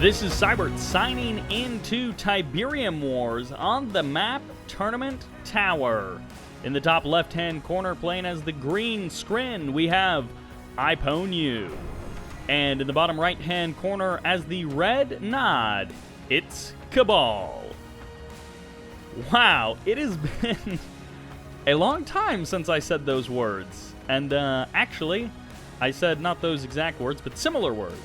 This is Sybert signing into Tiberium Wars on the map Tournament Tower. In the top left-hand corner, playing as the green Scrin, we have IPoWNYoU. And in the bottom right-hand corner, as the red nod, it's CABAL. Wow, it has been a long time since I said those words. And actually, I said not those exact words, but similar words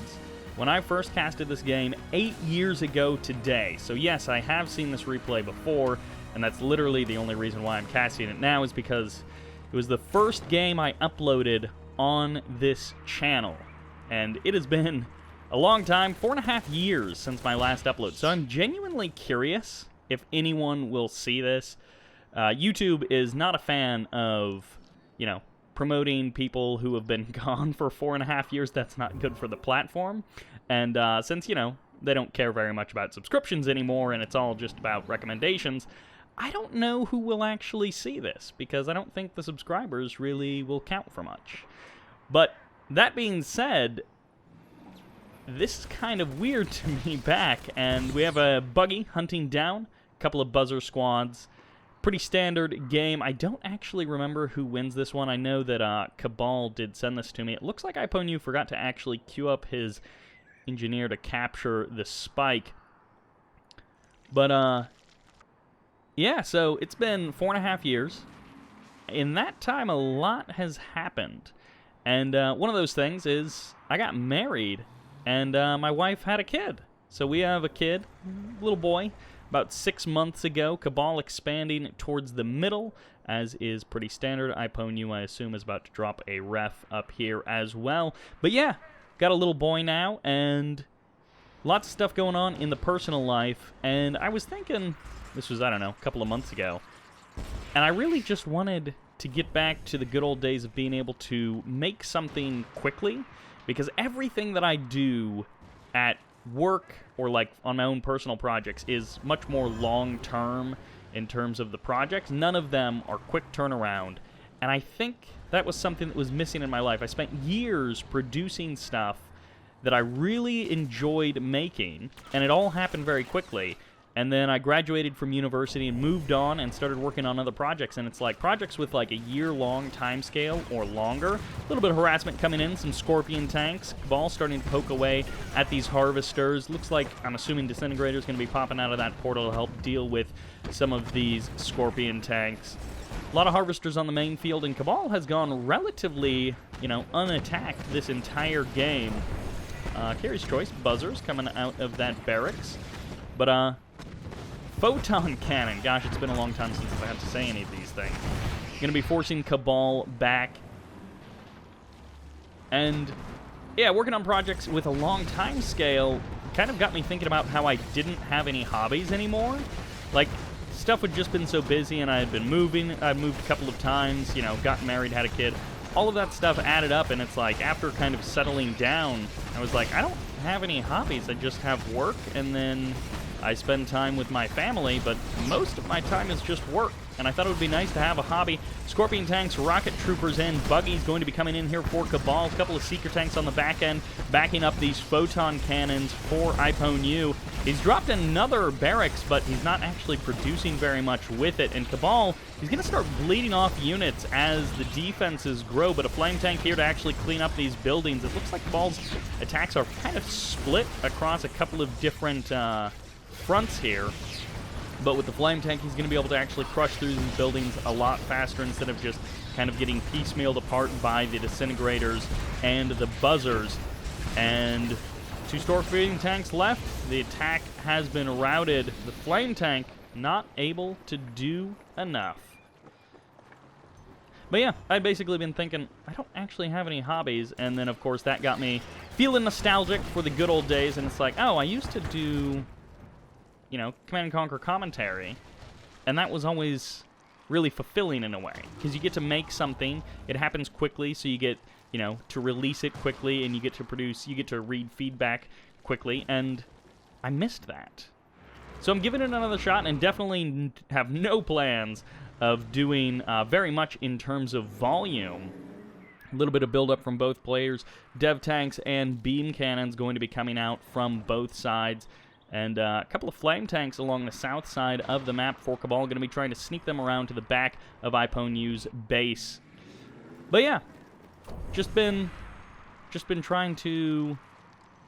when I first casted this game 8 years ago today. So yes, I have seen this replay before, and that's literally the only reason why I'm casting it now, is because it was the first game I uploaded on this channel. And it has been a long time, 4.5 years since my last upload. So I'm genuinely curious if anyone will see this. YouTube is not a fan of, promoting people who have been gone for 4.5 years. That's not good for the platform. And since, they don't care very much about subscriptions anymore and it's all just about recommendations, I don't know who will actually see this, because I don't think the subscribers really will count for much. But that being said, this is kind of weird to me back, and we have a buggy hunting down a couple of buzzer squads. Pretty standard game. I don't actually remember who wins this one. I know that CABAL did send this to me. It looks like IPoWNYoU forgot to actually queue up his engineer to capture the spike. But, yeah, so it's been 4.5 years. In that time, a lot has happened. And one of those things is I got married, and my wife had a kid. So we have a kid, little boy, about 6 months ago. CABAL expanding towards the middle, as is pretty standard. IPoWNYoU, I assume, is about to drop a ref up here as well. But yeah, got a little boy now, and lots of stuff going on in the personal life. And I was thinking, this was, I don't know, a couple of months ago, and I really just wanted to get back to the good old days of being able to make something quickly, because everything that I do at work or like on my own personal projects is much more long-term in terms of the projects. None of them are quick turnaround, and I think that was something that was missing in my life. I spent years producing stuff that I really enjoyed making, and it all happened very quickly. And then I graduated from university and moved on and started working on other projects. And it's like projects with like a year-long time scale or longer. A little bit of harassment coming in, some scorpion tanks. CABAL starting to poke away at these harvesters. Looks like, I'm assuming Disintegrator's going to be popping out of that portal to help deal with some of these scorpion tanks. A lot of harvesters on the main field, and CABAL has gone relatively, unattacked this entire game. Carrie's choice, buzzers coming out of that barracks. But, photon cannon. Gosh, it's been a long time since I've had to say any of these things. Going to be forcing CABAL back. And, yeah, working on projects with a long time scale kind of got me thinking about how I didn't have any hobbies anymore. Like, stuff had just been so busy, and I had been moving. I'd moved a couple of times, got married, had a kid. All of that stuff added up, and it's like, after kind of settling down, I was like, I don't have any hobbies. I just have work, and then I spend time with my family, but most of my time is just work. And I thought it would be nice to have a hobby. Scorpion tanks, rocket troopers in, buggies going to be coming in here for CABAL. A couple of seeker tanks on the back end, backing up these photon cannons for IPoWNYoU. He's dropped another barracks, but he's not actually producing very much with it. And CABAL, he's going to start bleeding off units as the defenses grow, but a flame tank here to actually clean up these buildings. It looks like CABAL's attacks are kind of split across a couple of different fronts here, but with the flame tank, he's going to be able to actually crush through these buildings a lot faster instead of just kind of getting piecemealed apart by the disintegrators and the buzzers. And 2 store feeding tanks left. The attack has been routed. The flame tank not able to do enough. But yeah, I've basically been thinking, I don't actually have any hobbies, and then of course that got me feeling nostalgic for the good old days, and it's like, oh, I used to do, Command & Conquer commentary, and that was always really fulfilling in a way, because you get to make something, it happens quickly, so you get, to release it quickly, and you get to read feedback quickly, and I missed that. So I'm giving it another shot, and definitely have no plans of doing very much in terms of volume A little bit of build-up from both players. Dev tanks and beam cannons going to be coming out from both sides. And a couple of flame tanks along the south side of the map for CABAL. Going to be trying to sneak them around to the back of IPoWNYoU's base. But yeah, just been trying to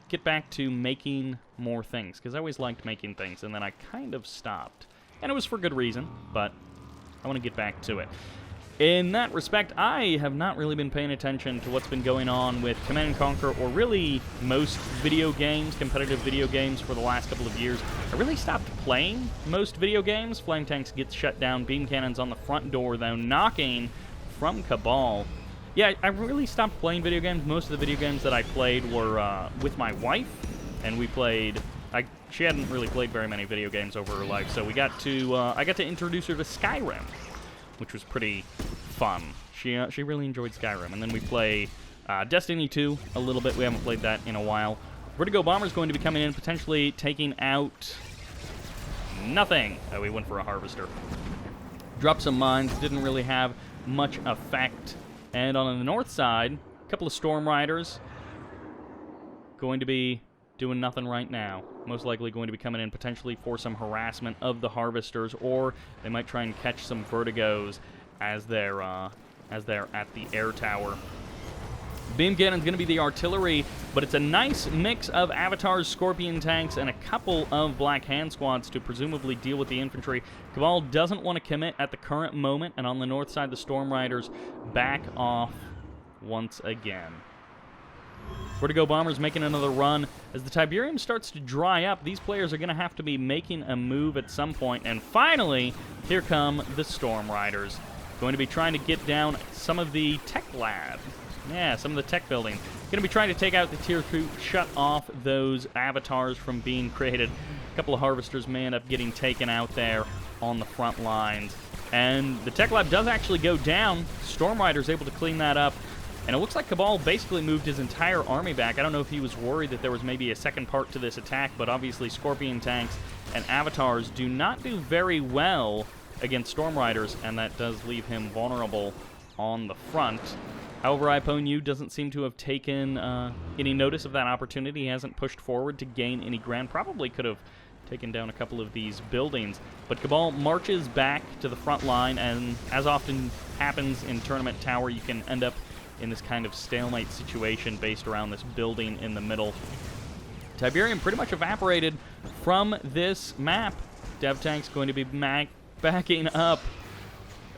get back to making more things. Because I always liked making things, and then I kind of stopped. And it was for good reason, but I want to get back to it. In that respect, I have not really been paying attention to what's been going on with Command & Conquer, or really most video games, competitive video games, for the last couple of years. I really stopped playing most video games. Flame tanks get shut down, beam cannons on the front door, though, knocking from CABAL. Yeah, I really stopped playing video games. Most of the video games that I played were with my wife, and we played... she hadn't really played very many video games over her life, so we got to... I got to introduce her to Skyrim, which was pretty fun. She really enjoyed Skyrim. And then we play Destiny 2 a little bit. We haven't played that in a while. Vertigo Bomber's going to be coming in, potentially taking out nothing. Oh, we went for a Harvester. Dropped some mines. Didn't really have much effect. And on the north side, a couple of Storm Riders going to be doing nothing right now. Most likely going to be coming in potentially for some harassment of the Harvesters, or they might try and catch some Vertigos as they're at the air tower. Beam cannon's going to be the artillery, but it's a nice mix of Avatars, Scorpion tanks, and a couple of Black Hand squads to presumably deal with the infantry. CABAL doesn't want to commit at the current moment, and on the north side, the Storm Riders back off once again. Vertigo Bomber's making another run. As the Tiberium starts to dry up, these players are going to have to be making a move at some point. And finally, here come the Storm Riders. Going to be trying to get down some of the tech lab. Yeah, some of the tech buildings. Going to be trying to take out the Tier 2, shut off those avatars from being created. A couple of Harvesters may end up getting taken out there on the front lines. And the tech lab does actually go down. Storm Rider's able to clean that up. And it looks like CABAL basically moved his entire army back. I don't know if he was worried that there was maybe a second part to this attack, but obviously Scorpion tanks and Avatars do not do very well against Storm Riders, and that does leave him vulnerable on the front. However, IPoWNYoU doesn't seem to have taken any notice of that opportunity. He hasn't pushed forward to gain any ground. Probably could have taken down a couple of these buildings. But CABAL marches back to the front line, and as often happens in Tournament Tower, you can end up in this kind of stalemate situation based around this building in the middle. Tiberium pretty much evaporated from this map. Dev tank's going to be backing up.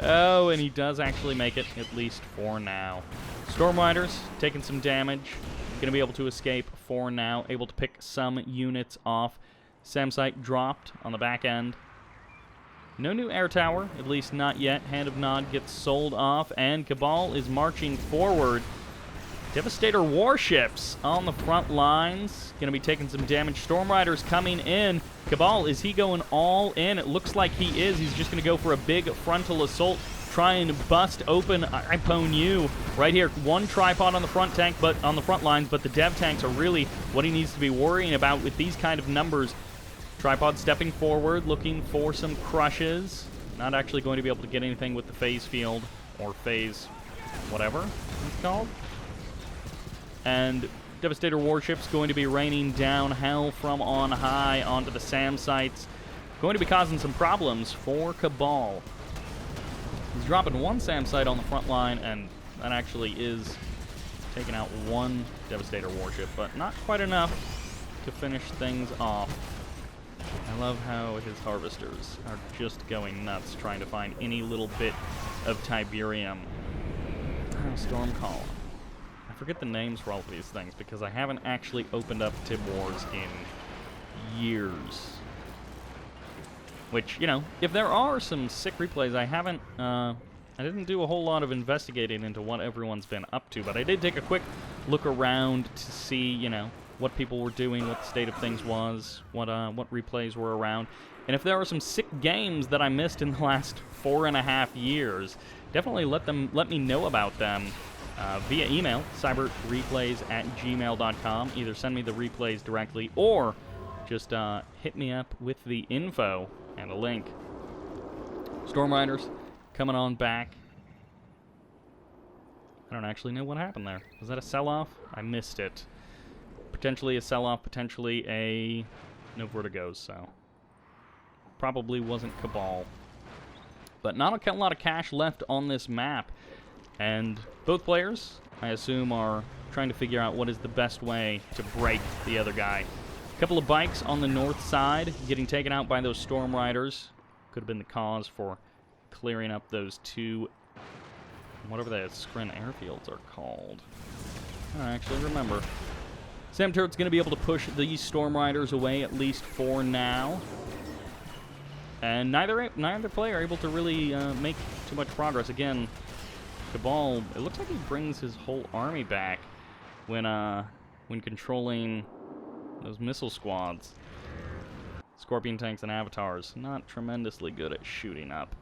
Oh, and he does actually make it, at least for now. Storm Riders taking some damage. Going to be able to escape for now. Able to pick some units off. SAM site dropped on the back end. No new air tower, at least not yet. Hand of Nod gets sold off, and CABAL is marching forward. Devastator warships on the front lines. Going to be taking some damage. Storm Riders coming in. CABAL, is he going all in? It looks like he is. He's just going to go for a big frontal assault, try and bust open IPoWNYoU right here. One tripod on the front tank, but on the front lines, but the dev tanks are really what he needs to be worrying about with these kind of numbers. Tripod stepping forward, looking for some crushes. Not actually going to be able to get anything with the phase field, or phase whatever it's called. And Devastator warships going to be raining down hell from on high onto the SAM sites. Going to be causing some problems for CABAL. He's dropping one SAM site on the front line, and that actually is taking out one Devastator warship, but not quite enough to finish things off. I love how his Harvesters are just going nuts trying to find any little bit of Tiberium. Oh, Storm Column. I forget the names for all of these things because I haven't actually opened up Tib Wars in years. Which, you know, if there are some sick replays, I didn't do a whole lot of investigating into what everyone's been up to, but I did take a quick look around to see, you know, what people were doing, what the state of things was, what replays were around. And if there are some sick games that I missed in the last 4.5 years, definitely let me know about them via email, sybert.replays@gmail.com. Either send me the replays directly or just hit me up with the info and a link. Storm Riders coming on back. I don't actually know what happened there. Was that a sell-off? I missed it. Potentially a sell-off, potentially a... no vertigos, so... probably wasn't CABAL. But not a lot of cash left on this map. And both players, I assume, are trying to figure out what is the best way to break the other guy. A couple of bikes on the north side getting taken out by those Storm Riders. Could have been the cause for clearing up those two, whatever the Scrin airfields are called. I don't actually remember. Sam Turret's going to be able to push these Storm Riders away, at least for now. And neither player able to really make too much progress. Again, CABAL, it looks like he brings his whole army back when controlling those missile squads. Scorpion tanks and avatars, not tremendously good at shooting up.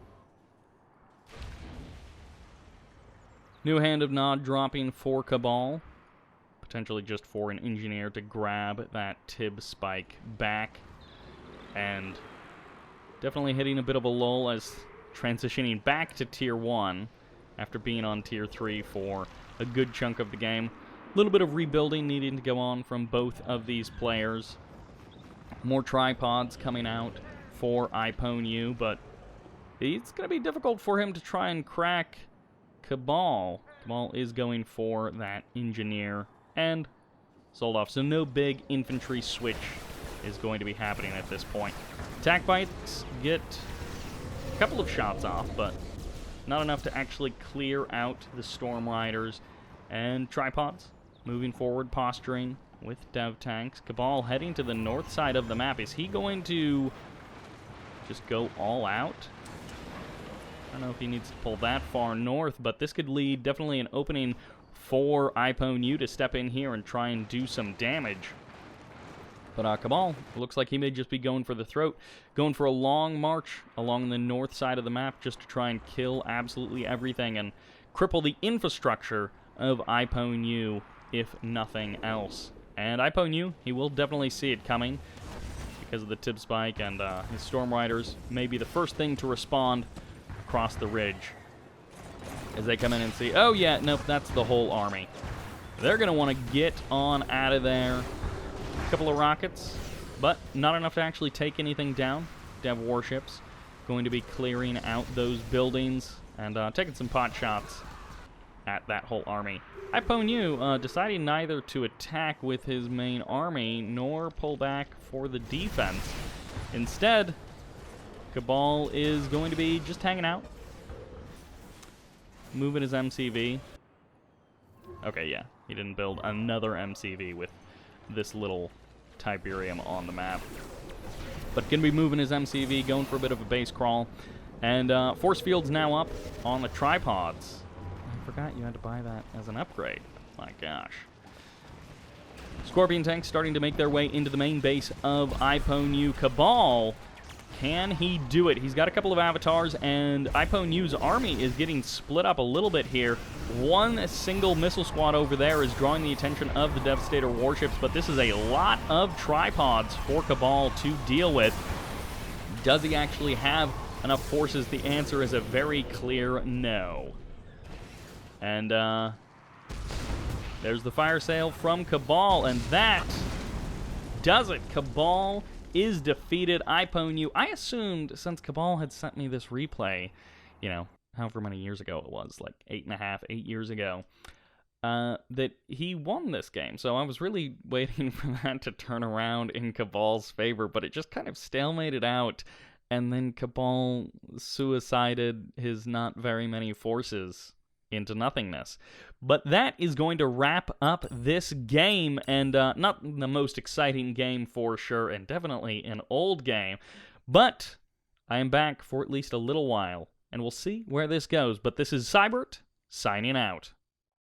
New Hand of Nod dropping for CABAL. Potentially just for an engineer to grab that Tib spike back. And definitely hitting a bit of a lull as transitioning back to Tier 1 after being on Tier 3 for a good chunk of the game. A little bit of rebuilding needing to go on from both of these players. More tripods coming out for IPoWNYoU, but it's going to be difficult for him to try and crack CABAL. CABAL is going for that engineer and sold off, so no big infantry switch is going to be happening at this point. Attack bikes get a couple of shots off, but not enough to actually clear out the Storm Riders. And tripods moving forward, posturing with dev tanks. CABAL heading to the north side of the map. Is he going to just go all out? I don't know if he needs to pull that far north, but this could lead definitely an opening for IPoWNYoU to step in here and try and do some damage. But CABAL, looks like he may just be going for the throat, going for a long march along the north side of the map just to try and kill absolutely everything and cripple the infrastructure of IPoWNYoU, if nothing else. And IPoWNYoU, he will definitely see it coming because of the Tib spike, and his Storm Riders may be the first thing to respond across the ridge as they come in and see, oh yeah, nope, that's the whole army. They're going to want to get on out of there. A couple of rockets, but not enough to actually take anything down. Dev warships going to be clearing out those buildings and taking some pot shots at that whole army. IPoWNYoU deciding neither to attack with his main army nor pull back for the defense. Instead, CABAL is going to be just hanging out, moving his MCV. Okay, yeah, he didn't build another MCV with this little Tiberium on the map. But going to be moving his MCV, going for a bit of a base crawl. And force field's now up on the tripods. I forgot you had to buy that as an upgrade. My gosh. Scorpion tanks starting to make their way into the main base of IPoWNYoU. CABAL, can he do it? He's got a couple of avatars, and IPoWNYoU's army is getting split up a little bit here. One single missile squad over there is drawing the attention of the Devastator warships, but this is a lot of tripods for CABAL to deal with. Does he actually have enough forces? The answer is a very clear no. And there's the fire sale from CABAL, and that does it. CABAL is defeated. IPoWNYoU, I assumed, since CABAL had sent me this replay, you know, however many years ago it was, like 8 years ago, that he won this game. So I was really waiting for that to turn around in CABAL's favor, but it just kind of stalemated out, and then CABAL suicided his not very many forces into nothingness. But that is going to wrap up this game, and not the most exciting game for sure, and definitely an old game, but I am back for at least a little while, and we'll see where this goes. But this is Sybert, signing out.